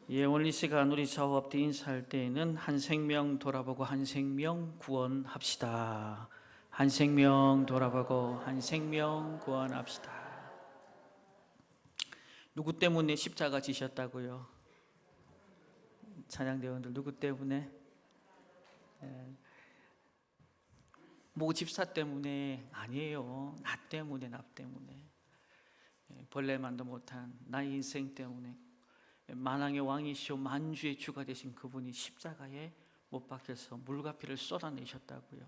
예, 오늘 이 시간 우리 좌우앞뒤 인사할 때에는 한 생명 돌아보고 한 생명 구원합시다. 한 생명 돌아보고 한 생명 구원합시다. 누구 때문에 십자가 지셨다고요? 찬양대원들 누구 때문에? 모 집사 때문에 아니에요. 나 때문에, 나 때문에. 벌레만도 못한 나의 인생 때문에 만왕의 왕이시오 만주의 주가 되신 그분이 십자가에 못 박혀서 물과 피를 쏟아내셨다고요.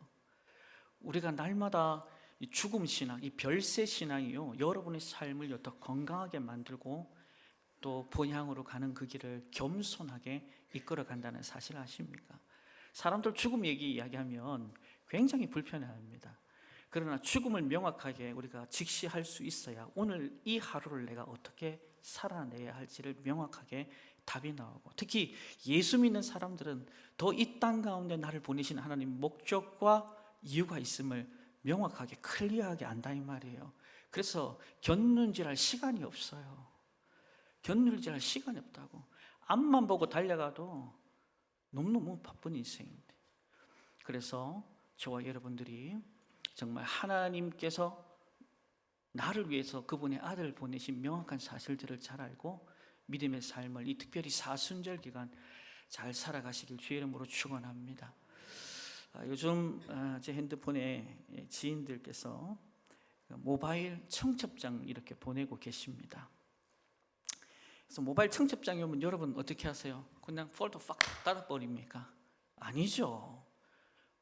우리가 날마다 이 죽음 신앙, 이 별세 신앙이요, 여러분의 삶을 더 건강하게 만들고 또 본향으로 가는 그 길을 겸손하게 이끌어 간다는 사실 아십니까? 사람들 죽음 이야기하면 굉장히 불편해합니다. 그러나 죽음을 명확하게 우리가 직시할 수 있어야 오늘 이 하루를 내가 어떻게 살아내야 할지를 명확하게 답이 나오고, 특히 예수 믿는 사람들은 더 이 땅 가운데 나를 보내신 하나님 목적과 이유가 있음을 명확하게 클리어하게 안다 이 말이에요. 그래서 견눈질할 시간이 없어요. 견눈질할 시간이 없다고. 앞만 보고 달려가도 너무너무 바쁜 인생인데, 그래서 저와 여러분들이 정말 하나님께서 나를 위해서 그분의 아들을 보내신 명확한 사실들을 잘 알고 믿음의 삶을 이 특별히 사순절 기간 잘 살아가시길 주의 이름으로 축원합니다. 요즘 제 핸드폰에 지인들께서 모바일 청첩장 이렇게 보내고 계십니다. 그래서 모바일 청첩장이 오면 여러분 어떻게 하세요? 그냥 폴더 팍 닫아버립니까? 아니죠.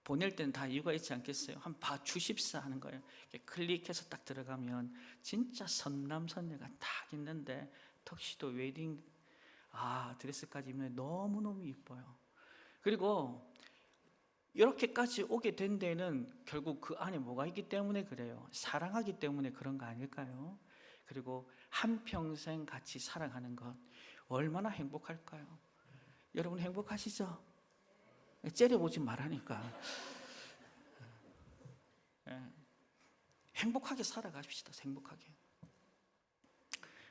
보낼 때는 다 이유가 있지 않겠어요? 한번 봐주십사 하는 거예요. 이렇게 클릭해서 딱 들어가면 진짜 선남선녀가 딱 있는데 턱시도 웨딩 드레스까지 입는 너무너무 이뻐요. 그리고 이렇게까지 오게 된 데는 결국 그 안에 뭐가 있기 때문에 그래요. 사랑하기 때문에 그런 거 아닐까요? 그리고 한평생 같이 살아가는 것 얼마나 행복할까요? 여러분 행복하시죠? 째려보지 말라니까. 행복하게 살아가십시다. 행복하게.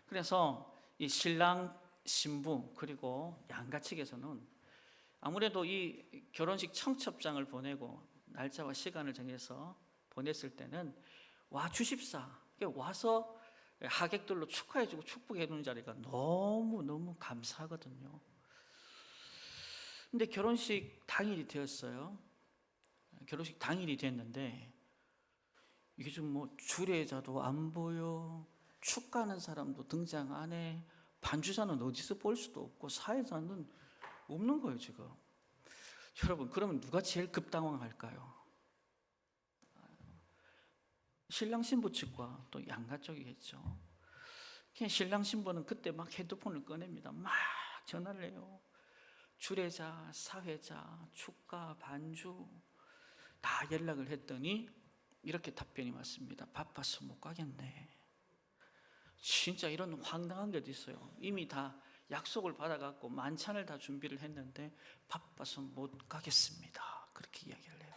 그래서 이 신랑 신부 그리고 양가 측에서는 아무래도 이 결혼식 청첩장을 보내고 날짜와 시간을 정해서 보냈을 때는 와 주십사, 와서 하객들로 축하해주고 축복해주는 자리가 너무너무 감사하거든요. 근데 결혼식 당일이 되었어요. 결혼식 당일이 됐는데 이게 좀 주례자도 안 보여, 축가하는 사람도 등장 안 해, 반주자는 어디서 볼 수도 없고 사회자는 없는 거예요 지금. 여러분 그러면 누가 제일 급당황할까요? 신랑 신부 측과 또 양가 쪽이겠죠. 신랑 신부는 그때 막 핸드폰을 꺼냅니다. 막 전화를 해요. 주례자, 사회자, 축가, 반주 다 연락을 했더니 이렇게 답변이 왔습니다. 바빠서 못 가겠네. 진짜 이런 황당한 게 어디 있어요. 이미 다 약속을 받아갖고 만찬을 다 준비를 했는데 바빠서 못 가겠습니다. 그렇게 이야기를 해요.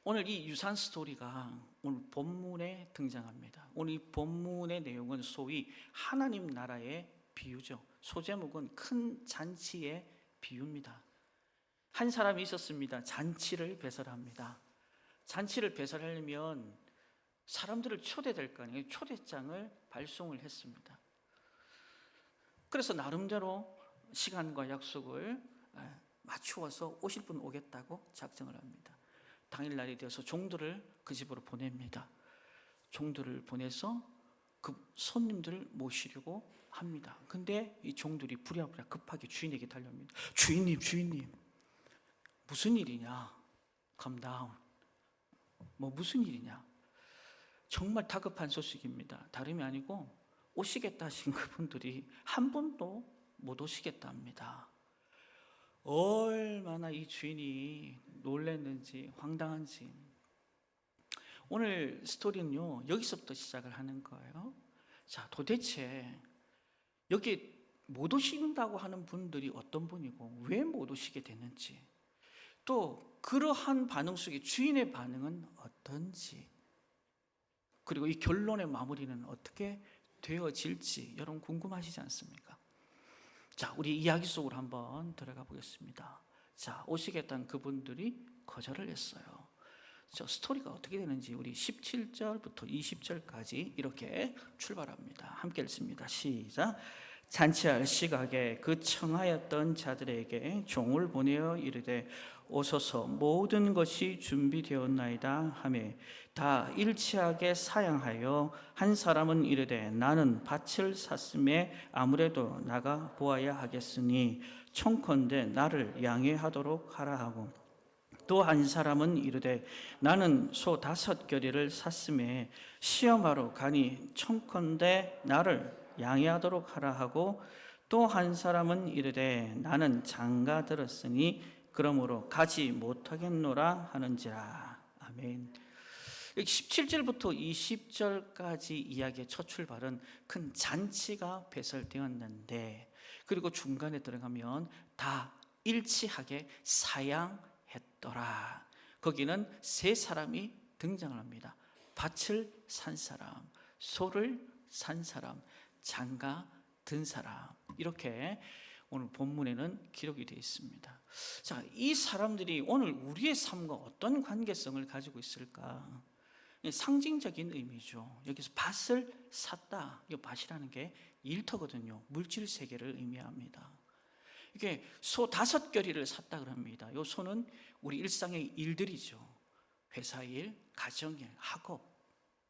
오늘 이 유산 스토리가 오늘 본문에 등장합니다. 오늘 이 본문의 내용은 소위 하나님 나라의 비유죠. 소제목은 큰 잔치의 비유입니다. 한 사람이 있었습니다. 잔치를 배설합니다. 잔치를 배설하려면 사람들을 초대될 거 아니에요. 초대장을 발송을 했습니다. 그래서 나름대로 시간과 약속을 맞추어서 오실 분 오겠다고 작정을 합니다. 당일날이 되어서 종들을 그 집으로 보냅니다. 종들을 보내서 그 손님들을 모시려고 합니다. 근데 이 종들이 부랴부랴 급하게 주인에게 달려옵니다. 주인님 무슨 일이냐? Calm down. 무슨 일이냐? 정말 다급한 소식입니다. 다름이 아니고 오시겠다 하신 그분들이 한 분도 못 오시겠다 합니다. 얼마나 이 주인이 놀랐는지 황당한지. 오늘 스토리는요 여기서부터 시작을 하는 거예요. 자, 도대체 여기 못 오신다고 하는 분들이 어떤 분이고 왜 못 오시게 됐는지, 또 그러한 반응 속에 주인의 반응은 어떤지, 그리고 이 결론의 마무리는 어떻게 되어질지 여러분 궁금하시지 않습니까? 자, 우리 이야기 속으로 한번 들어가 보겠습니다. 자, 오시겠다는 그분들이 거절을 했어요. 저 스토리가 어떻게 되는지 우리 17절부터 20절까지 이렇게 출발합니다. 함께 읽습니다. 시작. 잔치할 시각에 그 청하였던 자들에게 종을 보내어 이르되 오소서 모든 것이 준비되었나이다 하매 다 일치하게 사양하여 한 사람은 이르되 나는 밭을 샀음에 아무래도 나가 보아야 하겠으니 청컨대 나를 양해하도록 하라 하고 또 한 사람은 이르되 나는 소 5겨리를 샀음에 시험하러 가니 청컨대 나를 양해하도록 하라 하고 또 한 사람은 이르되 나는 장가 들었으니 그러므로 가지 못하겠노라 하는지라. 아멘. 17절부터 20절까지 이야기의 첫 출발은 큰 잔치가 배설되었는데, 그리고 중간에 들어가면 다 일치하게 사양했더라. 거기는 세 사람이 등장을 합니다. 밭을 산 사람, 소를 산 사람, 장가 든 사람, 이렇게 오늘 본문에는 기록이 되어 있습니다. 자, 이 사람들이 오늘 우리의 삶과 어떤 관계성을 가지고 있을까? 상징적인 의미죠. 여기서 밭을 샀다. 이 밭이라는 게 일터거든요. 물질 세계를 의미합니다. 이게 소 5겨리를 샀다 그럽니다. 이 소는 우리 일상의 일들이죠. 회사 일, 가정 일, 학업,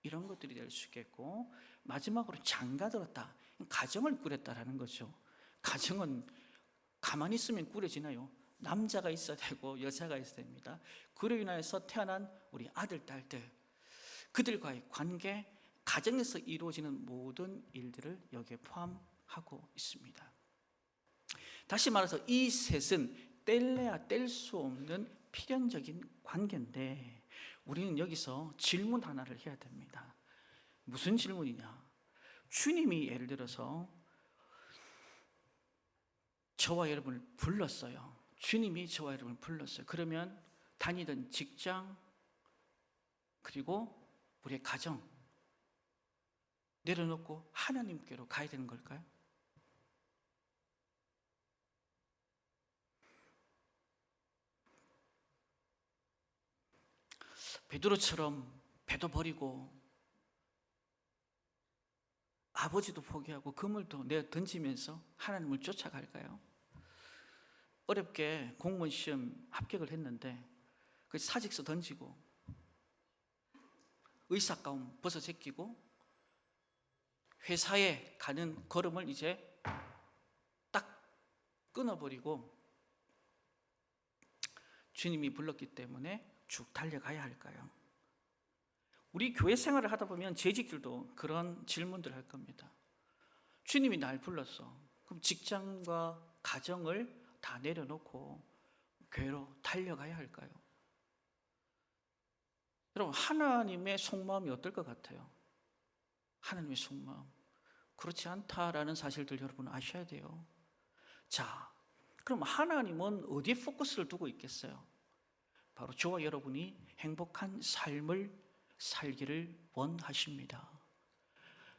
이런 것들이 될 수 있겠고, 마지막으로 장가 들었다. 가정을 꾸렸다라는 거죠. 가정은 가만히 있으면 꾸려지나요? 남자가 있어야 되고 여자가 있어야 됩니다. 그로 인하여서 태어난 우리 아들, 딸들, 그들과의 관계, 가정에서 이루어지는 모든 일들을 여기에 포함하고 있습니다. 다시 말해서 이 셋은 뗄래야 뗄 수 없는 필연적인 관계인데, 우리는 여기서 질문 하나를 해야 됩니다. 무슨 질문이냐? 주님이 예를 들어서 저와 여러분을 불렀어요. 주님이 저와 여러분을 불렀어요. 그러면 다니던 직장, 그리고 우리의 가정 내려놓고 하나님께로 가야 되는 걸까요? 베드로처럼 배도 버리고 아버지도 포기하고 그물도 내어 던지면서 하나님을 쫓아갈까요? 어렵게 공무원 시험 합격을 했는데 그 사직서 던지고 의사가운 벗어 제끼고 회사에 가는 걸음을 이제 딱 끊어버리고 주님이 불렀기 때문에 쭉 달려가야 할까요? 우리 교회 생활을 하다 보면 재직들도 그런 질문들을 할 겁니다. 주님이 날 불렀어. 그럼 직장과 가정을 다 내려놓고 교회로 달려가야 할까요? 여러분, 하나님의 속마음이 어떨 것 같아요? 하나님의 속마음 그렇지 않다라는 사실들 여러분 아셔야 돼요. 자, 그럼 하나님은 어디에 포커스를 두고 있겠어요? 바로 저와 여러분이 행복한 삶을 살기를 원하십니다.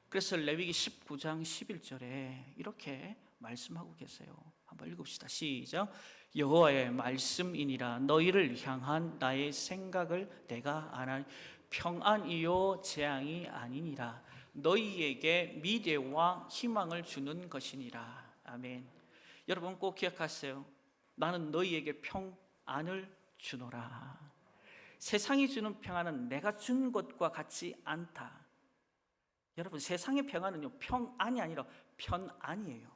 그래서 레위기 19장 11절에 이렇게 말씀하고 계세요. 한번 읽읍시다. 시작. 여호와의 말씀이니라 너희를 향한 나의 생각을 내가 아나니 평안이요 재앙이 아니니라 너희에게 미래와 희망을 주는 것이니라. 아멘. 여러분 꼭 기억하세요. 나는 너희에게 평안을 주노라. 세상이 주는 평안은 내가 준 것과 같지 않다. 여러분, 세상의 평안은요, 평안이 아니라 편안이에요.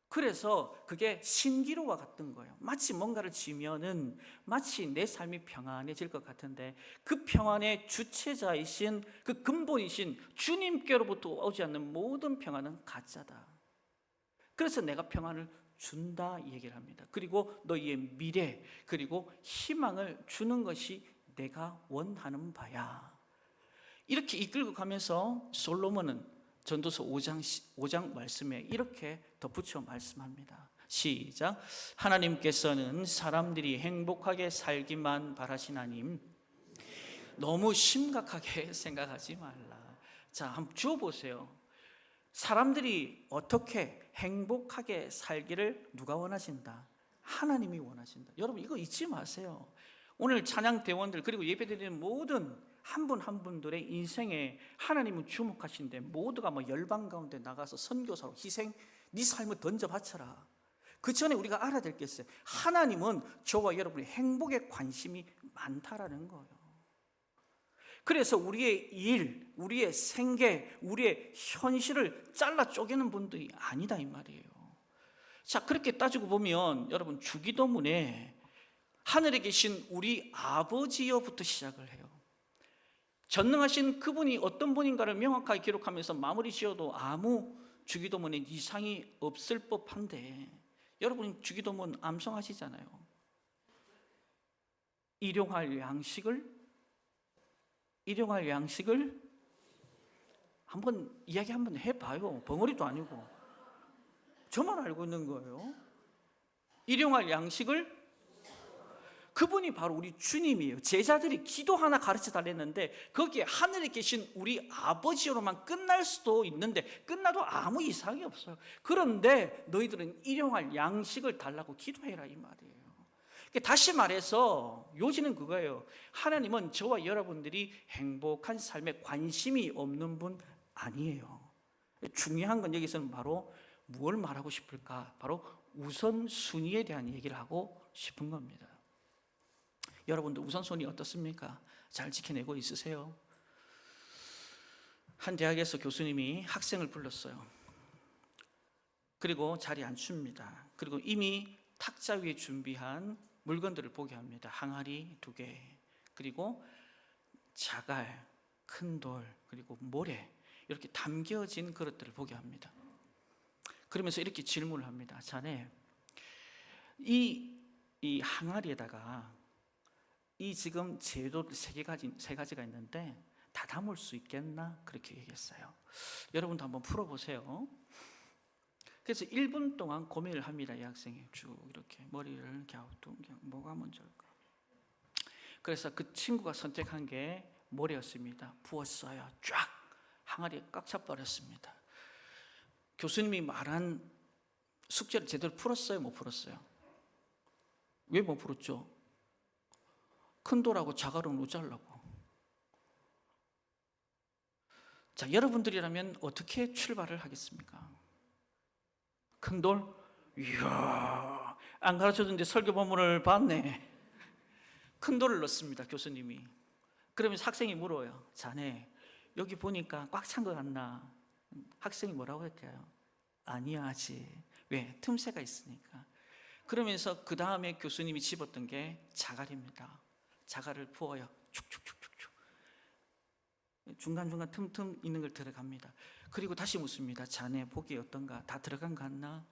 그래서 그게 신기루와 같은 거예요. 마치 뭔가를 지면은 마치 내 삶이 평안해질 것 같은데, 그 평안의 주체자이신 그 근본이신 주님께로부터 오지 않는 모든 평안은 가짜다. 그래서 내가 평안을 준다 이 얘기를 합니다. 그리고 너희의 미래 그리고 희망을 주는 것이 내가 원하는 바야. 이렇게 이끌고 가면서 솔로몬은 전도서 5장 말씀에 이렇게 덧붙여 말씀합니다. 시작. 하나님께서는 사람들이 행복하게 살기만 바라시나니 너무 심각하게 생각하지 말라. 자, 한번 주워보세요. 사람들이 어떻게 행복하게 살기를 누가 원하신다? 하나님이 원하신다. 여러분 이거 잊지 마세요. 오늘 찬양 대원들 그리고 예배드리는 모든 한 분 한 분들의 인생에 하나님은 주목하신데 모두가 뭐 열방 가운데 나가서 선교사로 희생 네 삶을 던져 바쳐라. 그 전에 우리가 알아야 될 게 있어요. 하나님은 저와 여러분의 행복에 관심이 많다라는 거예요. 그래서 우리의 일, 우리의 생계, 우리의 현실을 잘라 쪼개는 분들이 아니다 이 말이에요. 자, 그렇게 따지고 보면 여러분 주기도문에 하늘에 계신 우리 아버지여부터 시작을 해요. 전능하신 그분이 어떤 분인가를 명확하게 기록하면서 마무리 지어도 아무 주기도문에 이상이 없을 법한데, 여러분 주기도문 암송하시잖아요. 일용할 양식을 한번 이야기 한번 해봐요. 벙어리도 아니고 저만 알고 있는 거예요. 일용할 양식을, 그분이 바로 우리 주님이에요. 제자들이 기도 하나 가르쳐 달랬는데 거기에 하늘에 계신 우리 아버지로만 끝날 수도 있는데 끝나도 아무 이상이 없어요. 그런데 너희들은 일용할 양식을 달라고 기도해라 이 말이에요. 다시 말해서 요지는 그거예요. 하나님은 저와 여러분들이 행복한 삶에 관심이 없는 분 아니에요. 중요한 건 여기서는 바로 무엇을 말하고 싶을까? 바로 우선순위에 대한 얘기를 하고 싶은 겁니다. 여러분들 우선순위 어떻습니까? 잘 지켜내고 있으세요? 한 대학에서 교수님이 학생을 불렀어요. 그리고 자리에 앉춥니다. 그리고 이미 탁자 위에 준비한 물건들을 보게 합니다. 항아리 2개, 그리고 자갈, 큰 돌, 그리고 모래, 이렇게 담겨진 그릇들을 보게 합니다. 그러면서 이렇게 질문을 합니다. 자네, 이 항아리에다가 이 지금 재료들 세 가지가 있는데 다 담을 수 있겠나? 그렇게 얘기했어요. 여러분도 한번 풀어보세요. 그래서 1분 동안 고민을 합니다. 이 학생이 쭉 이렇게 머리를 갸우뚱갸우 뭐가 먼저일까? 그래서 그 친구가 선택한 게 모래였습니다. 부었어요. 쫙 항아리에 꽉 차버렸습니다. 교수님이 말한 숙제를 제대로 풀었어요? 못 풀었어요? 왜 못 풀었죠? 큰 돌하고 자갈은 어쩌려고? 자, 여러분들이라면 어떻게 출발을 하겠습니까? 큰 돌? 이야, 안 가르쳐줬는데 설교 본문을 봤네. 큰 돌을 넣습니다, 교수님이. 그러면서 학생이 물어요. 자네, 여기 보니까 꽉 찬 것 같나? 학생이 뭐라고 할까요? 아니야, 아직. 왜? 틈새가 있으니까. 그러면서 그 다음에 교수님이 집었던 게 자갈입니다. 자갈을 부어요. 축축축축축. 중간중간 틈틈 있는 걸 들어갑니다. 그리고 다시 묻습니다. 자네 보기 어떤가? 다 들어간 것 같나?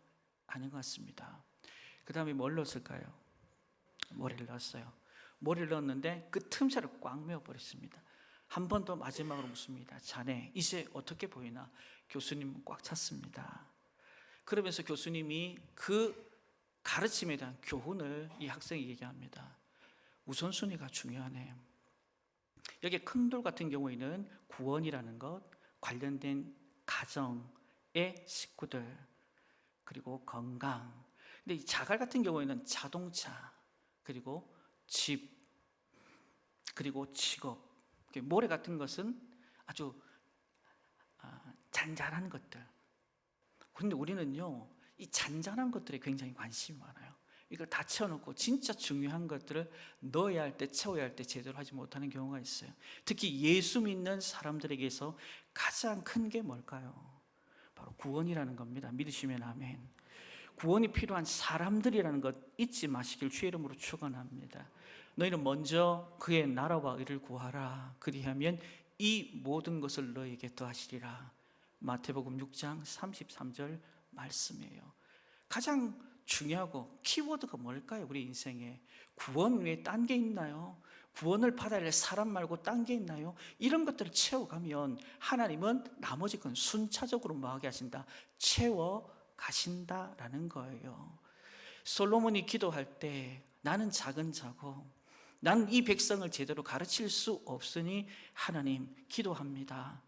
아닌 것 같습니다. 그 다음에 뭘 넣었을까요? 모래를 넣었어요. 모래를 넣었는데 그 틈새를 꽉 메워버렸습니다. 한 번 더 마지막으로 묻습니다. 자네 이제 어떻게 보이나? 교수님은 꽉 찼습니다. 그러면서 교수님이 그 가르침에 대한 교훈을 이 학생이 얘기합니다. 우선순위가 중요하네. 여기 큰 돌 같은 경우에는 구원이라는 것, 관련된 가정의 식구들, 그리고 건강. 근데 이 자갈 같은 경우에는 자동차, 그리고 집, 그리고 직업. 모래 같은 것은 아주 잔잔한 것들. 그런데 우리는요, 이 잔잔한 것들에 굉장히 관심이 많아요. 이걸 다 채워놓고 진짜 중요한 것들을 넣어야 할 때, 채워야 할 때 제대로 하지 못하는 경우가 있어요. 특히 예수 믿는 사람들에게서 가장 큰 게 뭘까요? 바로 구원이라는 겁니다. 믿으시면 아멘. 구원이 필요한 사람들이라는 것 잊지 마시길 주의 이름으로 축원합니다. 너희는 먼저 그의 나라와 의를 구하라. 그리하면 이 모든 것을 너희에게 더하시리라. 마태복음 6장 33절 말씀이에요. 가장 중요하고 키워드가 뭘까요? 우리 인생에 구원 외에 딴 게 있나요? 구원을 받아야 할 사람 말고 딴 게 있나요? 이런 것들을 채워가면 하나님은 나머지 건 순차적으로 뭐하게 하신다? 채워가신다라는 거예요. 솔로몬이 기도할 때 나는 작은 자고 나는 이 백성을 제대로 가르칠 수 없으니 하나님 기도합니다.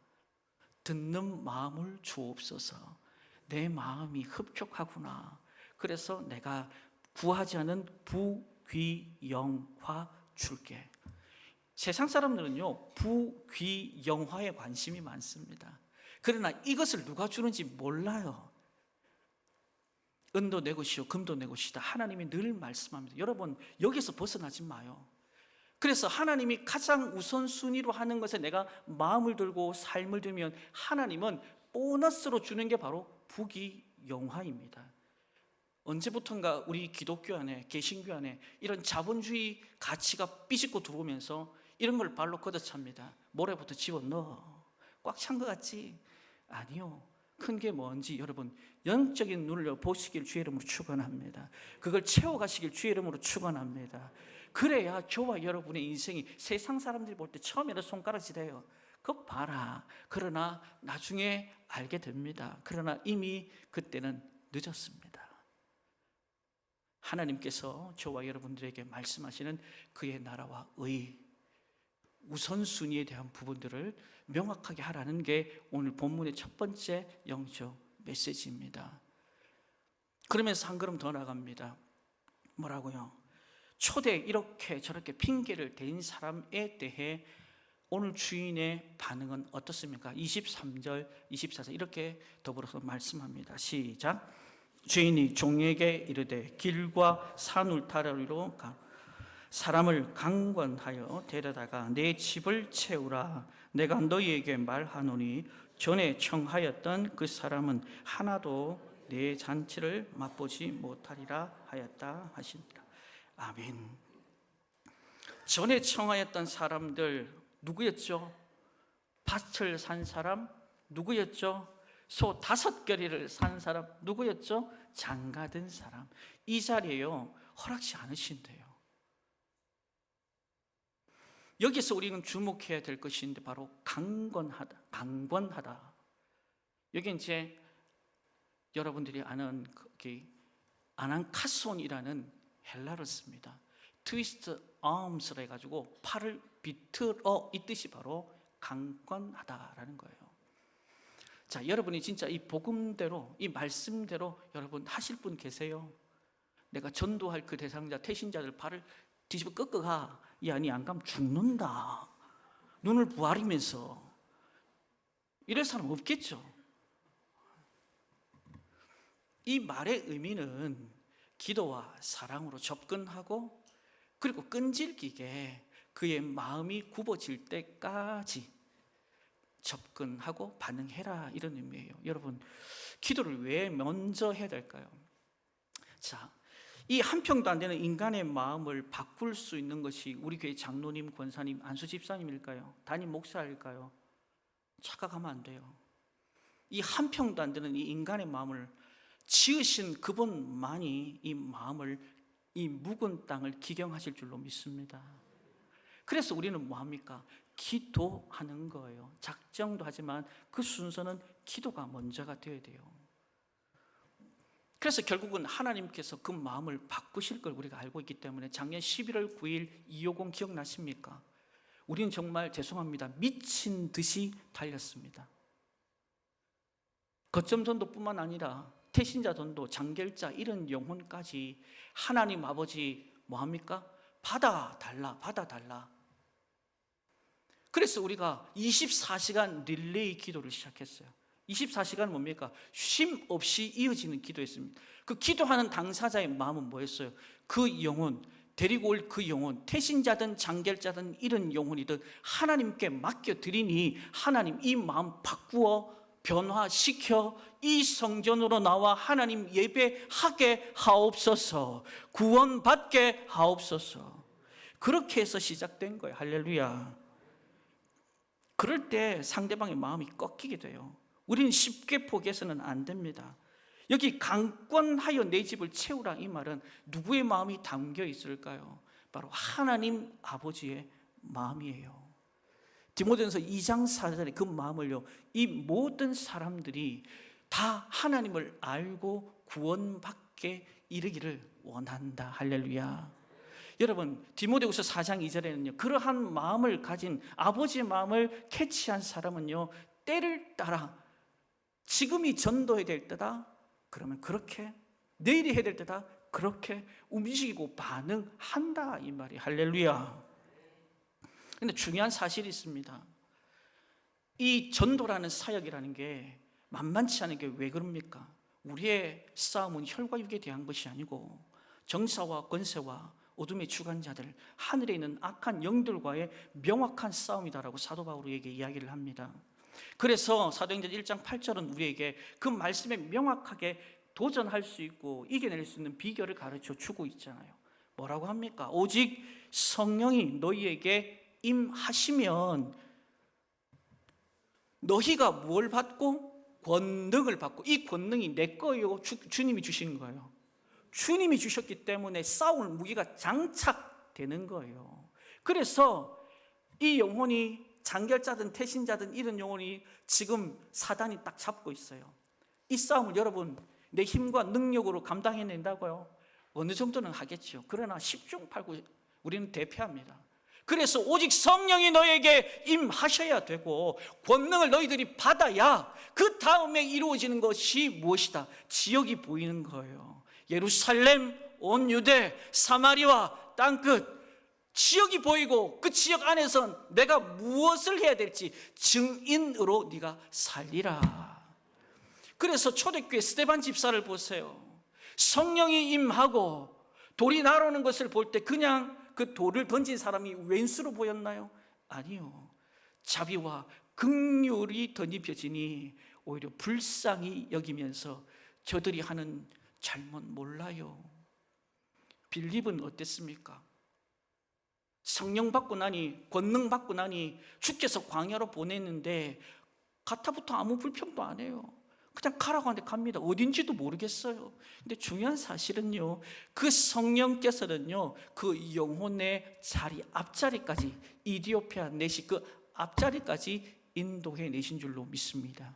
듣는 마음을 주옵소서. 내 마음이 흡족하구나. 그래서 내가 구하지 않은 부귀영화 줄게. 세상 사람들은요, 부귀영화에 관심이 많습니다. 그러나 이것을 누가 주는지 몰라요. 은도 내 것이요 금도 내 것이다. 하나님이 늘 말씀합니다. 여러분, 여기서 벗어나지 마요. 그래서 하나님이 가장 우선순위로 하는 것에 내가 마음을 들고 삶을 들면 하나님은 보너스로 주는 게 바로 부귀영화입니다. 언제부턴가 우리 기독교 안에, 개신교 안에 이런 자본주의 가치가 삐집고 들어오면서 이런 걸 발로 걷어찹니다. 모래부터 집어넣어. 꽉 찬 것 같지? 아니요. 큰 게 뭔지 여러분 영적인 눈을 보시길 주의 이름으로 축원합니다. 그걸 채워가시길 주의 이름으로 축원합니다. 그래야 저와 여러분의 인생이 세상 사람들이 볼 때 처음에는 손가락질해요. 그거 봐라. 그러나 나중에 알게 됩니다. 그러나 이미 그때는 늦었습니다. 하나님께서 저와 여러분들에게 말씀하시는 그의 나라와 의, 우선순위에 대한 부분들을 명확하게 하라는 게 오늘 본문의 첫 번째 영적 메시지입니다. 그러면서 한 걸음 더 나갑니다. 뭐라고요? 초대 이렇게 저렇게 핑계를 댄 사람에 대해 오늘 주인의 반응은 어떻습니까? 23절, 24절 이렇게 더불어서 말씀합니다. 시작. 주인이 종에게 이르되 길과 산 울타리로 가 사람을 강권하여 데려다가 내 집을 채우라. 내가 너희에게 말하노니 전에 청하였던 그 사람은 하나도 내 잔치를 맛보지 못하리라 하였다 하시니라. 아멘. 전에 청하였던 사람들 누구였죠? 밭을 산 사람 누구였죠? 소 5겨리를 산 사람 누구였죠? 장가든 사람. 이 자리에요 허락지 않으신대요. 여기서 우리는 주목해야 될 것인데 바로 강권하다, 강권하다. 여기 이제 여러분들이 아는 아난카손이라는 헬라를 씁니다. 트위스트 아음스라 해가지고 팔을 비틀어, 이 뜻이 바로 강권하다라는 거예요. 자, 여러분이 진짜 이 복음대로, 이 말씀대로 여러분 하실 분 계세요? 내가 전도할 그 대상자, 태신자들 발을 뒤집어 꺾어가. 이 아니 안 가면 죽는다. 눈을 부아리면서 이럴 사람 없겠죠. 이 말의 의미는 기도와 사랑으로 접근하고 그리고 끈질기게 그의 마음이 굽어질 때까지 접근하고 반응해라, 이런 의미예요. 여러분, 기도를 왜 먼저 해야 될까요? 자, 이 한 평도 안 되는 인간의 마음을 바꿀 수 있는 것이 우리 교회 장로님, 권사님, 안수 집사님일까요? 담임 목사일까요? 착각하면 안 돼요. 이 한 평도 안 되는 이 인간의 마음을 지으신 그분만이 이 마음을, 이 묵은 땅을 기경하실 줄로 믿습니다. 그래서 우리는 뭐합니까? 기도하는 거예요. 작정도 하지만 그 순서는 기도가 먼저가 되어야 돼요. 그래서 결국은 하나님께서 그 마음을 바꾸실 걸 우리가 알고 있기 때문에 작년 11월 9일 250 기억나십니까? 우리는 정말 죄송합니다, 미친 듯이 달렸습니다. 거점 전도뿐만 아니라 태신자 전도, 장결자 이런 영혼까지 하나님 아버지 뭐합니까? 받아달라, 받아달라. 그래서 우리가 24시간 릴레이 기도를 시작했어요. 24시간은 뭡니까? 쉼 없이 이어지는 기도였습니다. 그 기도하는 당사자의 마음은 뭐였어요? 그 영혼, 데리고 올 그 영혼, 태신자든 장결자든 이런 영혼이든 하나님께 맡겨드리니 하나님 이 마음 바꾸어 변화시켜 이 성전으로 나와 하나님 예배하게 하옵소서, 구원받게 하옵소서. 그렇게 해서 시작된 거예요. 할렐루야. 그럴 때 상대방의 마음이 꺾이게 돼요. 우리는 쉽게 포기해서는 안 됩니다. 여기 강권하여 내 집을 채우라, 이 말은 누구의 마음이 담겨 있을까요? 바로 하나님 아버지의 마음이에요. 디모데전서 2장 4절에 그 마음을요, 이 모든 사람들이 다 하나님을 알고 구원받게 이르기를 원한다. 할렐루야. 여러분, 디모데후서 4장 2절에는요, 그러한 마음을 가진 아버지의 마음을 캐치한 사람은요 때를 따라 지금이 전도해야 될 때다 그러면 그렇게, 내일이 해야 될 때다 그렇게 움직이고 반응한다 이 말이. 할렐루야. 근데 중요한 사실이 있습니다. 이 전도라는 사역이라는 게 만만치 않은 게 왜 그럽니까? 우리의 싸움은 혈과 육에 대한 것이 아니고 정사와 권세와 어둠의 주관자들, 하늘에 있는 악한 영들과의 명확한 싸움이다라고 사도 바울에게 이야기를 합니다. 그래서 사도행전 1장 8절은 우리에게 그 말씀에 명확하게 도전할 수 있고 이겨낼 수 있는 비결을 가르쳐 주고 있잖아요. 뭐라고 합니까? 오직 성령이 너희에게 임하시면 너희가 뭘 받고? 권능을 받고. 이 권능이 내 거예요? 주님이 주신 거예요? 주님이 주셨기 때문에 싸울 무기가 장착되는 거예요. 그래서 이 영혼이 장결자든 태신자든 이런 영혼이 지금 사단이 딱 잡고 있어요. 이 싸움을 여러분 내 힘과 능력으로 감당해낸다고요? 어느 정도는 하겠죠. 그러나 10중 8구 우리는 대패합니다. 그래서 오직 성령이 너에게 임하셔야 되고 권능을 너희들이 받아야 그 다음에 이루어지는 것이 무엇이다? 지역이 보이는 거예요. 예루살렘, 온 유대, 사마리아 땅끝 지역이 보이고 그 지역 안에선 내가 무엇을 해야 될지 증인으로 네가 살리라. 그래서 초대교회 스데반 집사를 보세요. 성령이 임하고 돌이 날아오는 것을 볼 때 그냥 그 돌을 던진 사람이 왼수로 보였나요? 아니요. 자비와 긍휼이 덧입혀지니 오히려 불쌍히 여기면서 저들이 하는 잘못 몰라요. 빌립은 어땠습니까? 성령 받고 나니, 권능 받고 나니 주께서 광야로 보냈는데 가타부터 아무 불평도 안 해요. 그냥 가라고 하는데 갑니다. 어딘지도 모르겠어요. 근데 중요한 사실은요, 그 성령께서는요 그 영혼의 자리 앞자리까지, 이디오피아 내시 그 앞자리까지 인도해 내신 줄로 믿습니다.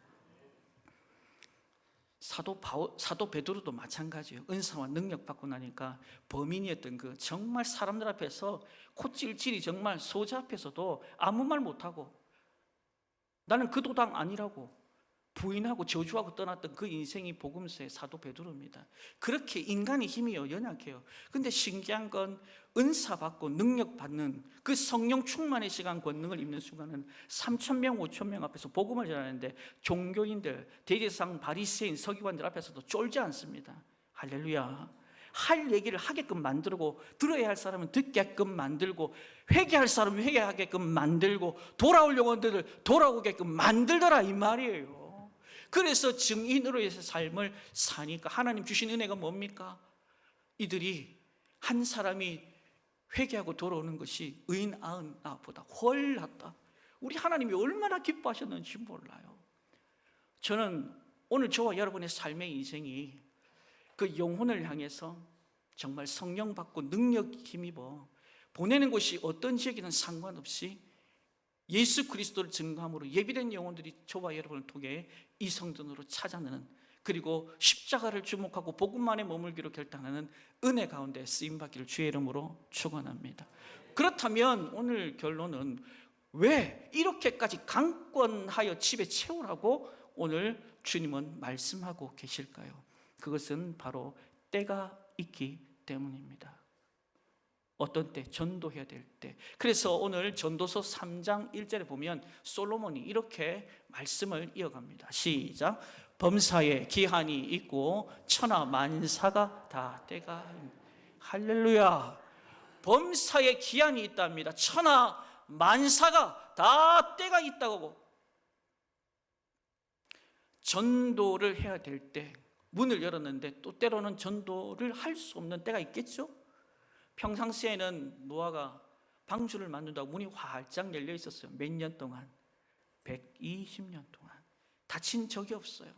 사도 베드로도 마찬가지예요. 은사와 능력 받고 나니까 범인이었던 그 정말 사람들 앞에서 코찔찔이 정말 소자 앞에서도 아무 말 못하고 나는 그 도당 아니라고 부인하고 저주하고 떠났던 그 인생이 복음서의 사도 베드로입니다. 그렇게 인간의 힘이 연약해요. 근데 신기한 건 은사 받고 능력 받는 그 성령 충만의 시간, 권능을 입는 순간은 3,000명, 5,000명 앞에서 복음을 전하는데 종교인들, 대제사장, 바리새인, 서기관들 앞에서도 쫄지 않습니다. 할렐루야. 할 얘기를 하게끔 만들고, 들어야 할 사람은 듣게끔 만들고, 회개할 사람은 회개하게끔 만들고, 돌아올 영혼들을 돌아오게끔 만들더라 이 말이에요. 그래서 증인으로의 삶을 사니까 하나님 주신 은혜가 뭡니까? 이들이 한 사람이 회개하고 돌아오는 것이 의인 99보다 훨 낫다. 우리 하나님이 얼마나 기뻐하셨는지 몰라요. 저는 오늘 저와 여러분의 삶의 인생이 그 영혼을 향해서 정말 성령 받고 능력 힘입어 보내는 곳이 어떤 지역이든 상관없이 예수 그리스도를 증거함으로 예비된 영혼들이 저와 여러분을 통해 이성전으로 찾아내는, 그리고 십자가를 주목하고 복음만에 머물기로 결단하는 은혜 가운데 쓰임받기를 주의 이름으로 축원합니다. 그렇다면 오늘 결론은 왜 이렇게까지 강권하여 집에 채우라고 오늘 주님은 말씀하고 계실까요? 그것은 바로 때가 있기 때문입니다. 어떤 때? 전도해야 될 때. 그래서 오늘 전도서 3장 1절에 보면 솔로몬이 이렇게 말씀을 이어갑니다. 시작. 범사에 기한이 있고 천하 만사가 다 때가 있습니다. 할렐루야. 범사에 기한이 있답니다. 천하 만사가 다 때가 있다고. 전도를 해야 될 때 문을 열었는데 또 때로는 전도를 할 수 없는 때가 있겠죠? 평상시에는 노아가 방주를 만든다고 문이 활짝 열려 있었어요. 몇 년 동안? 120년 동안 닫힌 적이 없어요.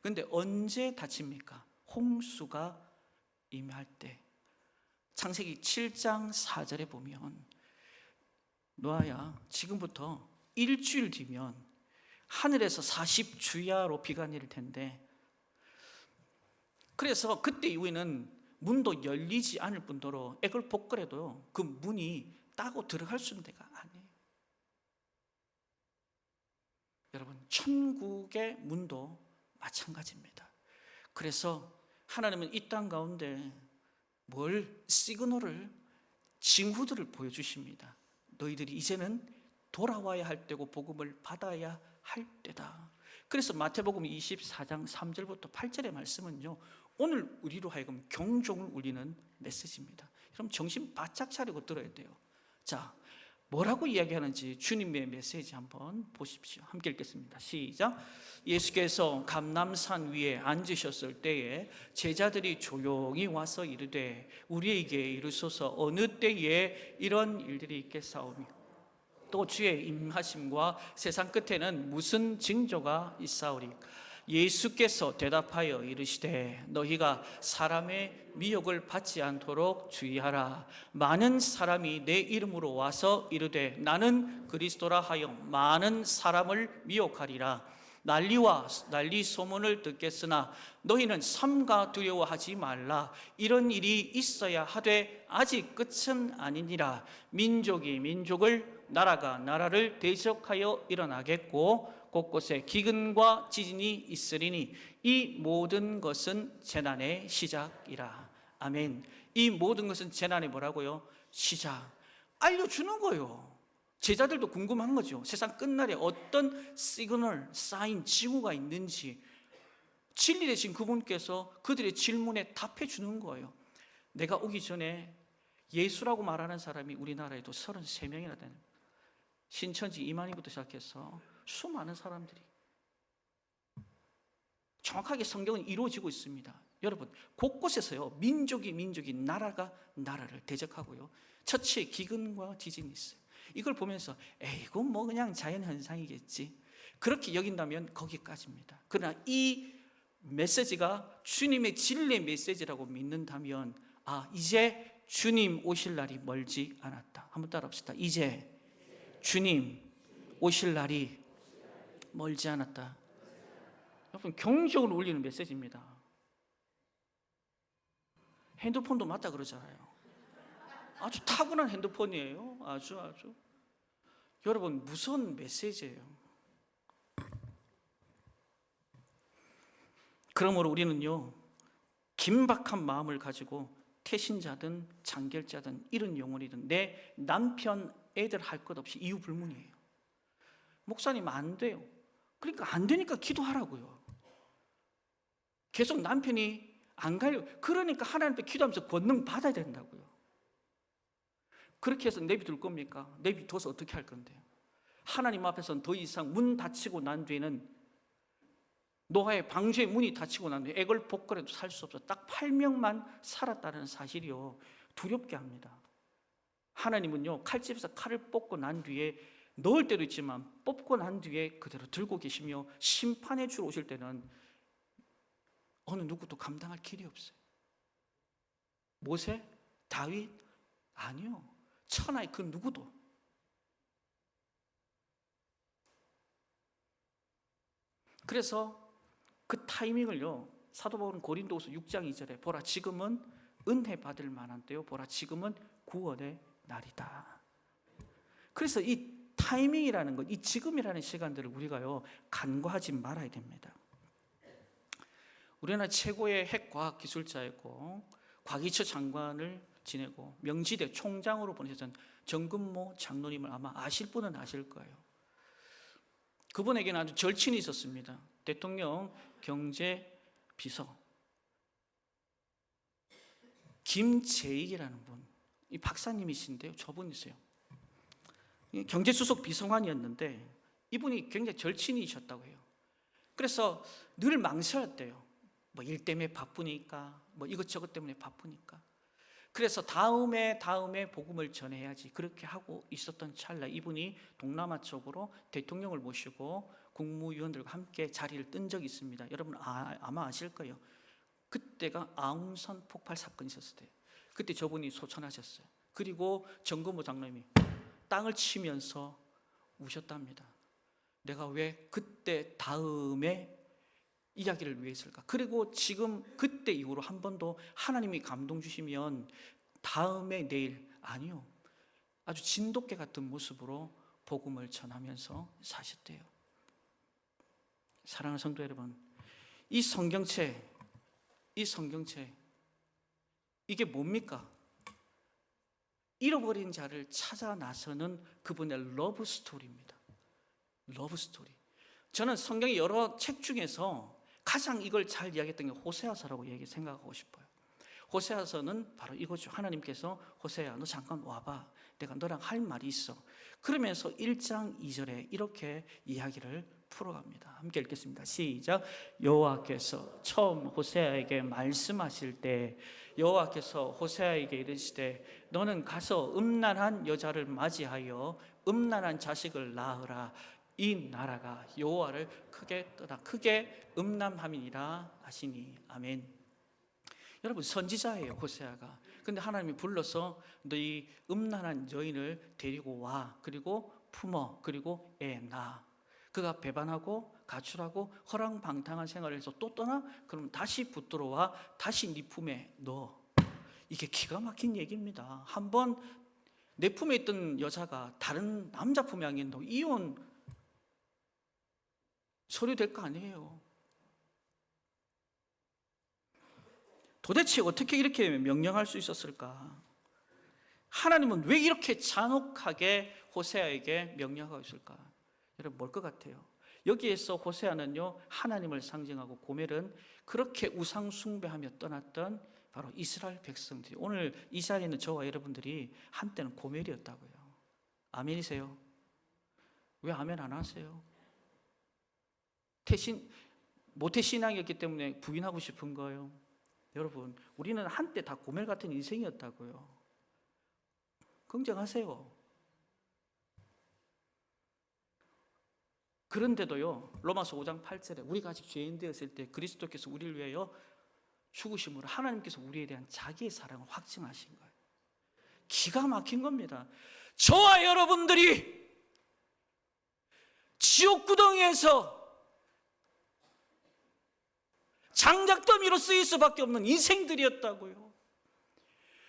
그런데 언제 닫힙니까? 홍수가 임할 때. 창세기 7장 4절에 보면 노아야, 지금부터 일주일 뒤면 하늘에서 40주야로 비가 내릴 텐데, 그래서 그때 이후에는 문도 열리지 않을 뿐더러 액을 복걸해도 그 문이 따고 들어갈 수 있는 데가 아니에요. 여러분, 천국의 문도 마찬가지입니다. 그래서 하나님은 이 땅 가운데 시그널을, 징후들을 보여주십니다. 너희들이 이제는 돌아와야 할 때고 복음을 받아야 할 때다. 그래서 마태복음 24장 3절부터 8절의 말씀은요, 오늘 우리로 하여금 경종을 울리는 메시지입니다. 그럼 정신 바짝 차리고 들어야 돼요. 자, 뭐라고 이야기하는지 주님의 메시지 한번 보십시오. 함께 읽겠습니다. 시작. 예수께서 감람산 위에 앉으셨을 때에 제자들이 조용히 와서 이르되 우리에게 이르소서 어느 때에 이런 일들이 있겠사오며 또 주의 임하심과 세상 끝에는 무슨 징조가 있사오리까? 예수께서 대답하여 이르시되 너희가 사람의 미혹을 받지 않도록 주의하라. 많은 사람이 내 이름으로 와서 이르되 나는 그리스도라 하여 많은 사람을 미혹하리라. 난리 소문을 듣겠으나 너희는 삼가 두려워하지 말라. 이런 일이 있어야 하되 아직 끝은 아니니라. 민족이 민족을, 나라가 나라를 대적하여 일어나겠고 곳곳에 기근과 지진이 있으리니 이 모든 것은 재난의 시작이라. 아멘. 이 모든 것은 재난의 뭐라고요? 시작. 알려주는 거예요. 제자들도 궁금한 거죠. 세상 끝날에 어떤 시그널, 사인, 징후가 있는지 진리 되신 그분께서 그들의 질문에 답해 주는 거예요. 내가 오기 전에 예수라고 말하는 사람이 우리나라에도 33명이나 되는, 신천지 이만희부터 시작해서 수많은 사람들이, 정확하게 성경은 이루어지고 있습니다. 여러분, 곳곳에서요 민족이 나라가 나라를 대적하고요 처치에 기근과 지진이 있어요. 이걸 보면서 이건 뭐 그냥 자연현상이겠지, 그렇게 여긴다면 거기까지입니다. 그러나 이 메시지가 주님의 진리의 메시지라고 믿는다면 이제 주님 오실 날이 멀지 않았다. 한번 따라합시다. 이제 주님 오실 날이 멀지 않았다. 여러분, 경종을 울리는 메시지입니다. 핸드폰도 맞다 그러잖아요. 아주 타고난 핸드폰이에요. 아주 여러분, 무서운 메시지예요. 그러므로 우리는요 긴박한 마음을 가지고 태신자든 장결자든 이런 영혼이든 내 남편, 애들 할 것 없이 이유 불문이에요. 목사님 안 돼요. 그러니까 안 되니까 기도하라고요. 계속 남편이 안 가요. 그러니까 하나님 앞에 기도하면서 권능 받아야 된다고요. 그렇게 해서 내비둘 겁니까? 내비둬서 어떻게 할 건데요? 하나님 앞에서는 더 이상 문 닫히고 난 뒤에는, 노아의 방주의 문이 닫히고 난 뒤에 액을 복걸해도 살 수 없어. 딱 8명만 살았다는 사실이요 두렵게 합니다. 하나님은요 칼집에서 칼을 뽑고 난 뒤에, 넣을 때도 있지만 뽑고 난 뒤에 그대로 들고 계시며 심판해 주러 오실 때는 어느 누구도 감당할 길이 없어요. 모세? 다윗? 아니요. 천하의 그 누구도. 그래서 그 타이밍을요 사도 바울은 고린도후서 6장 2절에 보라 지금은 은혜 받을 만한 때요 보라 지금은 구원의 날이다. 그래서 이 타이밍이라는 것, 이 지금이라는 시간들을 우리가요 간과하지 말아야 됩니다. 우리나라 최고의 핵과학기술자였고 과기처 장관을 지내고 명지대 총장으로 보내셨던 정근모 장로님을 아마 아실 분은 아실 거예요. 그분에게는 아주 절친이 있었습니다. 대통령 경제비서 김재익이라는 분, 이 박사님이신데요 저분이세요. 경제수석 비서관이었는데 이분이 굉장히 절친이셨다고 해요. 그래서 늘 망설였대요. 뭐 일 때문에 바쁘니까, 뭐 이것저것 때문에 바쁘니까. 그래서 다음에 복음을 전해야지 그렇게 하고 있었던 찰나 이분이 동남아 쪽으로 대통령을 모시고 국무위원들과 함께 자리를 뜬 적이 있습니다. 여러분 아마 아실 거예요. 그때가 아웅산 폭발 사건이 있었을 때 그때 저분이 소천하셨어요. 그리고 정근모 장로님이 땅을 치면서 우셨답니다. 내가 왜 그때 다음에 이야기를 왜 했을까? 그리고 지금 그때 이후로 한 번도 하나님이 감동 주시면 다음에 내일, 아니요, 아주 진돗개 같은 모습으로 복음을 전하면서 사셨대요. 사랑하는 성도 여러분, 이 성경책 이게 뭡니까? 잃어버린 자를 찾아 나서는 그분의 러브 스토리입니다. 러브 스토리. 저는 성경의 여러 책 중에서 가장 이걸 잘 이야기했던 게 호세아서라고 생각하고 싶어요. 호세아서는 바로 이거죠. 하나님께서 호세야, 너 잠깐 와봐. 내가 너랑 할 말이 있어. 그러면서 1장 2절에 이렇게 이야기를 풀어갑니다. 함께 읽겠습니다. 시작. 여호와께서 처음 호세아에게 말씀하실 때 여호와께서 호세아에게 이르시되 너는 가서 음란한 여자를 맞이하여 음란한 자식을 낳으라. 이 나라가 여호와를 크게 음란함이니라 하시니. 아멘. 여러분, 선지자예요, 호세아가. 근데 하나님이 불러서 너 이 음란한 여인을 데리고 와. 그리고 품어. 그리고 애 낳아. 그가 배반하고 가출하고 허랑방탕한 생활을 해서 또 떠나? 그러면 다시 붙들어와. 다시 네 품에 넣어. 이게 기가 막힌 얘기입니다. 한번 내 품에 있던 여자가 다른 남자 품에 안긴다고 이혼 서류 될 거 아니에요. 도대체 어떻게 이렇게 명령할 수 있었을까? 하나님은 왜 이렇게 잔혹하게 호세아에게 명령하고 있을까? 여러분, 뭘 것 같아요? 여기에서 호세아는요, 하나님을 상징하고 고멜은 그렇게 우상 숭배하며 떠났던 바로 이스라엘 백성들이, 오늘 이 자리에 있는 저와 여러분들이 한때는 고멜이었다고요. 아멘이세요? 왜 아멘 안 하세요? 모태신앙이었기 때문에 부인하고 싶은 거예요. 여러분, 우리는 한때 다 고멜 같은 인생이었다고요. 긍정하세요. 그런데도요, 로마서 5장 8절에 우리가 아직 죄인 되었을 때 그리스도께서 우리를 위하여 죽으심으로 하나님께서 우리에 대한 자기의 사랑을 확증하신 거예요. 기가 막힌 겁니다. 저와 여러분들이 지옥구덩이에서 장작더미로 쓰일 수밖에 없는 인생들이었다고요.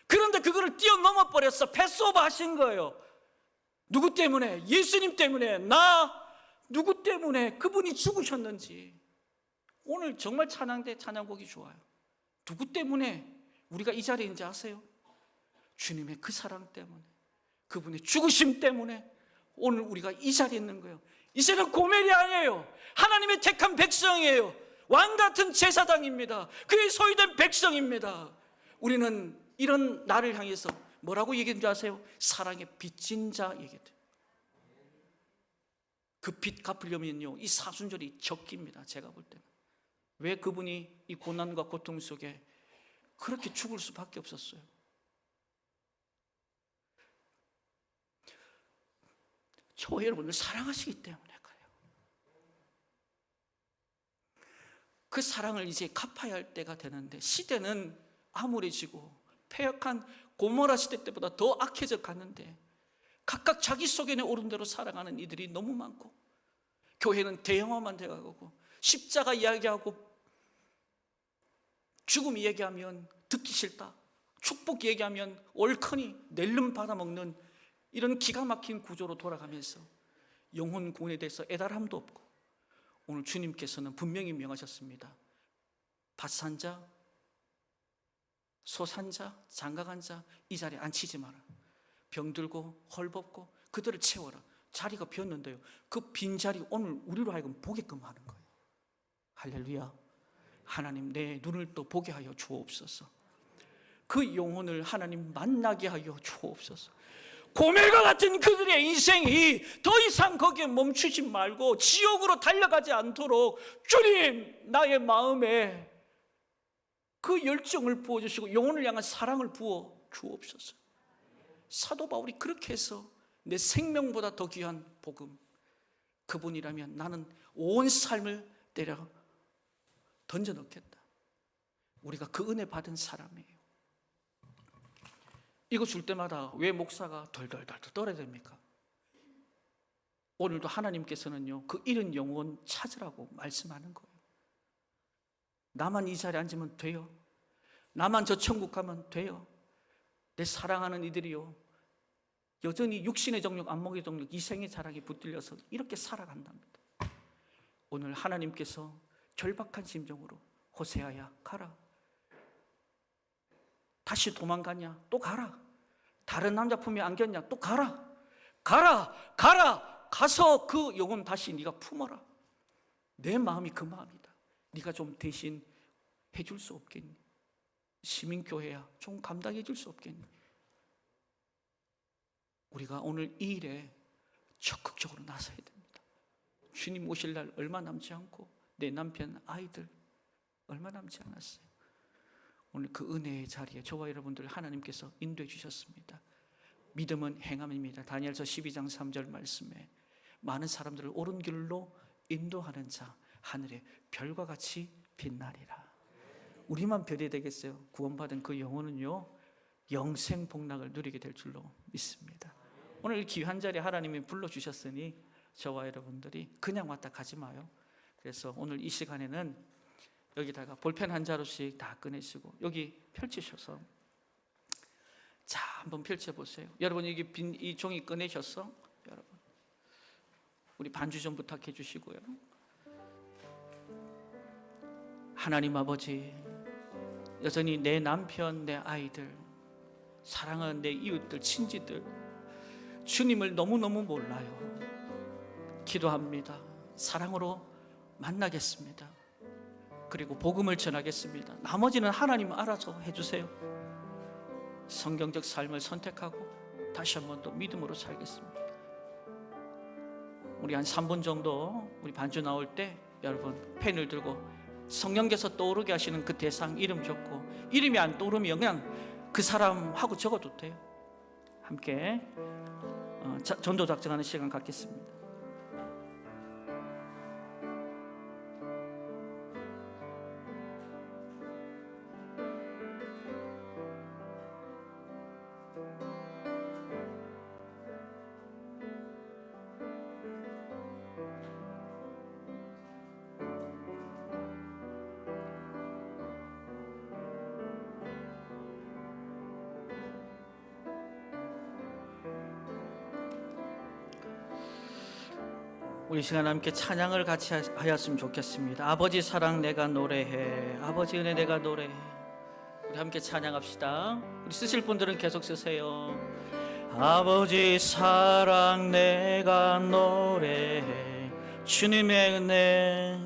그런데 그거를 뛰어넘어 버렸어. 패스오버 하신 거예요. 누구 때문에? 예수님 때문에. 누구 때문에 그분이 죽으셨는지. 오늘 정말 찬양대 찬양곡이 좋아요. 누구 때문에 우리가 이 자리에 있는지 아세요? 주님의 그 사랑 때문에, 그분의 죽으심 때문에 오늘 우리가 이 자리에 있는 거예요. 이제는 고멜이 아니에요. 하나님의 택한 백성이에요. 왕같은 제사장입니다. 그의 소유된 백성입니다. 우리는 이런 나를 향해서 뭐라고 얘기한 줄 아세요? 사랑의 빚진 자 얘기해요. 그 빚 갚으려면요, 이 사순절이 적깁니다. 제가 볼 때는. 왜 그분이 이 고난과 고통 속에 그렇게 죽을 수밖에 없었어요? 저 여러분을 사랑하시기 때문에 그래요. 그 사랑을 이제 갚아야 할 때가 되는데, 시대는 암울해지고 패역한 고모라 시대 때보다 더 악해져 갔는데, 각각 자기 속에 오른 대로 살아가는 이들이 너무 많고, 교회는 대형화만 돼가고, 십자가 이야기하고 죽음 얘기하면 듣기 싫다, 축복 얘기하면 얼큰이 낼름 받아먹는 이런 기가 막힌 구조로 돌아가면서 영혼 구원에 대해서 애달함도 없고, 오늘 주님께서는 분명히 명하셨습니다. 밭 산 자, 소 산 자, 장가간 자 이 자리에 앉히지 마라. 병들고 헐벗고 그들을 채워라. 자리가 비었는데요, 그 빈자리 오늘 우리로 하여금 보게끔 하는 거예요. 할렐루야. 하나님, 내 눈을 또 보게 하여 주옵소서. 그 영혼을 하나님 만나게 하여 주옵소서. 고멜과 같은 그들의 인생이 더 이상 거기에 멈추지 말고 지옥으로 달려가지 않도록 주님, 나의 마음에 그 열정을 부어주시고 영혼을 향한 사랑을 부어 주옵소서. 사도 바울이 그렇게 해서 내 생명보다 더 귀한 복음, 그분이라면 나는 온 삶을 때려 던져 넣겠다. 우리가 그 은혜 받은 사람이에요. 이거 줄 때마다 왜 목사가 덜덜덜 떨어야 됩니까? 오늘도 하나님께서는요, 그 잃은 영혼 찾으라고 말씀하는 거예요. 나만 이 자리에 앉으면 돼요. 나만 저 천국 가면 돼요. 내 사랑하는 이들이요, 여전히 육신의 정욕, 안목의 정욕, 이생의 자랑에 붙들려서 이렇게 살아간답니다. 오늘 하나님께서 절박한 심정으로 호세아야 가라. 다시 도망가냐? 또 가라. 다른 남자 품에 안겼냐? 또 가라. 가라. 가라. 가서 그 영혼 다시 네가 품어라. 내 마음이 그 마음이다. 네가 좀 대신 해줄 수 없겠니? 시민교회야 좀 감당해 줄 수 없겠니? 우리가 오늘 이 일에 적극적으로 나서야 됩니다. 주님 오실 날 얼마 남지 않고 내 남편, 아이들 얼마 남지 않았어요. 오늘 그 은혜의 자리에 저와 여러분들 하나님께서 인도해 주셨습니다. 믿음은 행함입니다. 다니엘서 12장 3절 말씀에 많은 사람들을 옳은 길로 인도하는 자 하늘의 별과 같이 빛나리라. 우리만 별이 되겠어요? 구원받은 그 영혼은요 영생 복락을 누리게 될 줄로 믿습니다. 오늘 귀한 자리에 하나님이 불러주셨으니 저와 여러분들이 그냥 왔다 가지 마요. 그래서 오늘 이 시간에는 여기다가 볼펜 한 자루씩 다 꺼내시고 여기 펼치셔서 자 한번 펼쳐보세요. 여러분 여기 빈 이 종이 꺼내셨어? 여러분 우리 반주 좀 부탁해 주시고요. 하나님 아버지, 여전히 내 남편, 내 아이들, 사랑하는 내 이웃들, 친지들 주님을 너무너무 몰라요. 기도합니다. 사랑으로 만나겠습니다. 그리고 복음을 전하겠습니다. 나머지는 하나님 알아서 해주세요. 성경적 삶을 선택하고 다시 한번 또 믿음으로 살겠습니다. 우리 한 3분 정도 우리 반주 나올 때 여러분 펜을 들고 성령께서 떠오르게 하시는 그 대상 이름 적고 이름이 안 떠오르면 그냥 그 사람하고 적어도 돼요. 함께 전도 작정하는 시간 갖겠습니다. 우리 시간 함께 찬양을 같이 하였으면 좋겠습니다. 아버지 사랑 내가 노래해, 아버지 은혜 내가 노래해. 우리 함께 찬양합시다. 우리 쓰실 분들은 계속 쓰세요. 아버지 사랑 내가 노래해, 주님의 은혜,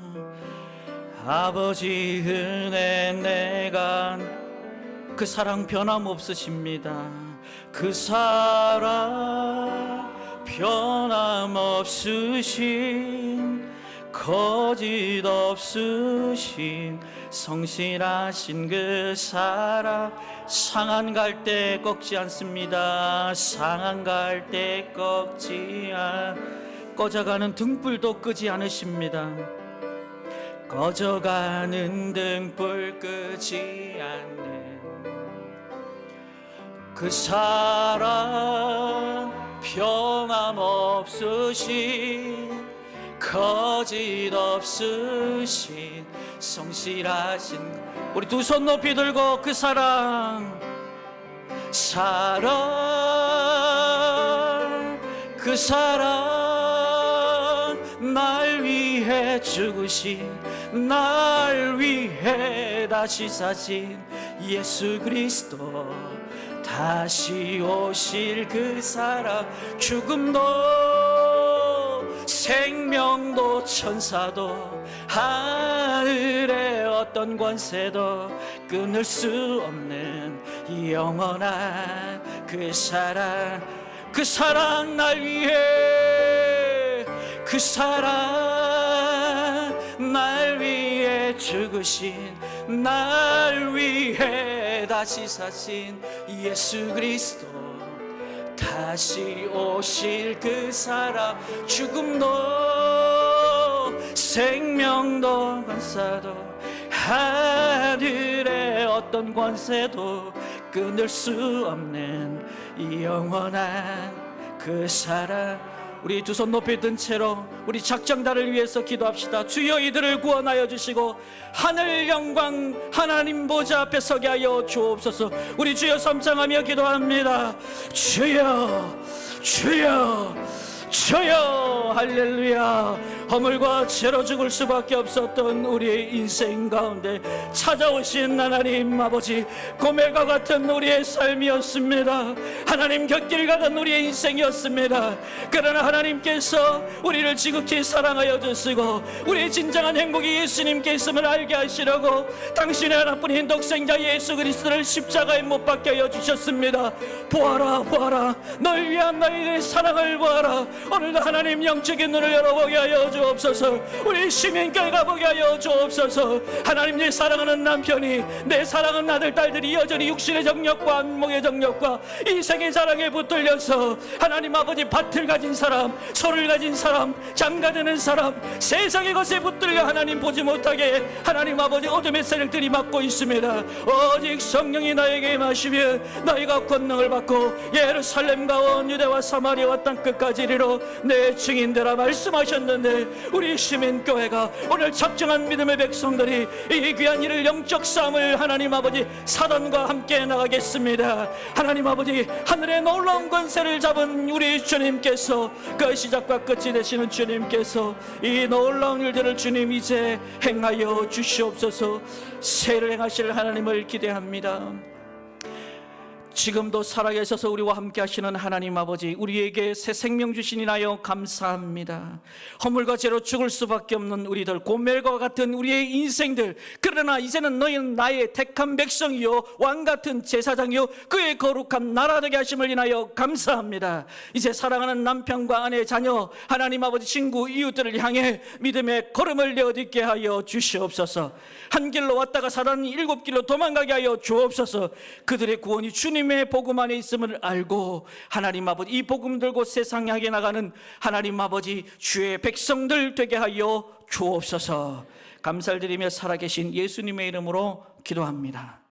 아버지 은혜 내가, 그 사랑 변함없으십니다. 그 사랑 변함없으신, 거짓 없으신, 성실하신 그 사랑, 상한 갈 때 꺾지 않습니다. 상한 갈 때 꺾지 않, 꺼져가는 등불도 끄지 않으십니다. 꺼져가는 등불 끄지 않는 그 사랑 변함없으신, 거짓 없으신, 성실하신, 우리 두 손 높이 들고 그 사랑, 사랑, 그 사랑, 날 위해 죽으신, 날 위해 다시 사신 예수 그리스도, 다시 오실 그 사랑, 죽음도 생명도 천사도 하늘의 어떤 권세도 끊을 수 없는 영원한 그 사랑, 그 사랑 날 위해, 그 사랑 날 위해 죽으신, 날 위해 다시 사신 예수 그리스도, 다시 오실 그 사랑, 죽음도 생명도 권사도 하늘의 어떤 권세도 끊을 수 없는 이 영원한 그 사랑. 우리 두 손 높이 든 채로 우리 작정자를 위해서 기도합시다. 주여 이들을 구원하여 주시고 하늘 영광 하나님 보좌 앞에 서게 하여 주옵소서. 우리 주여 삼창하며 기도합니다. 주여 주여 주여, 할렐루야. 허물과 죄로 죽을 수밖에 없었던 우리의 인생 가운데 찾아오신 하나님 아버지, 고멜과 같은 우리의 삶이었습니다. 하나님 곁길 가던 우리의 인생이었습니다. 그러나 하나님께서 우리를 지극히 사랑하여 주시고 우리의 진정한 행복이 예수님께 있음을 알게 하시려고 당신의 하나뿐인 독생자 예수 그리스도를 십자가에 못 박게 하여 주셨습니다. 보아라 보아라, 널 위한 너희의 사랑을 보아라. 오늘도 하나님 영적인 눈을 열어보게 하여 주옵소서. 우리 시민교회가 보게 하여 주옵소서. 하나님, 내 사랑하는 남편이, 내 사랑하는 아들 딸들이 여전히 육신의 정력과 안목의 정력과 이생의 자랑에 붙들려서 하나님 아버지, 밭을 가진 사람, 소를 가진 사람, 장가드는 사람, 세상의 것에 붙들려 하나님 보지 못하게 하나님 아버지 어둠의 세력들이 막고 있습니다. 오직 성령이 나에게 임하시면 너희가 권능을 받고 예루살렘과 온 유대와 사마리아와 땅 끝까지 이르러 내 증인되라 말씀하셨는데, 우리 시민교회가 오늘 작정한 믿음의 백성들이 이 귀한 일을, 영적 싸움을 하나님 아버지 사단과 함께 나가겠습니다. 하나님 아버지, 하늘의 놀라운 권세를 잡은 우리 주님께서, 그 시작과 끝이 되시는 주님께서 이 놀라운 일들을 주님 이제 행하여 주시옵소서. 새를 행하실 하나님을 기대합니다. 지금도 살아계셔서 우리와 함께 하시는 하나님 아버지, 우리에게 새 생명 주시니나요 감사합니다. 허물과 죄로 죽을 수밖에 없는 우리들, 고멜과 같은 우리의 인생들, 그러나 이제는 너희는 나의 택한 백성이요 왕같은 제사장이요 그의 거룩한 나라 되게 하심을 인하여 감사합니다. 이제 사랑하는 남편과 아내, 자녀, 하나님 아버지, 친구, 이웃들을 향해 믿음의 걸음을 내어딛게 하여 주시옵소서. 한 길로 왔다가 사단이 7길로 도망가게 하여 주옵소서. 그들의 구원이 주님의 복음 안에 있음을 알고 하나님 아버지, 이 복음 들고 세상에 향해 나가는 하나님 아버지 주의 백성들 되게 하여 주옵소서. 감사를 드리며 살아계신 예수님의 이름으로 기도합니다.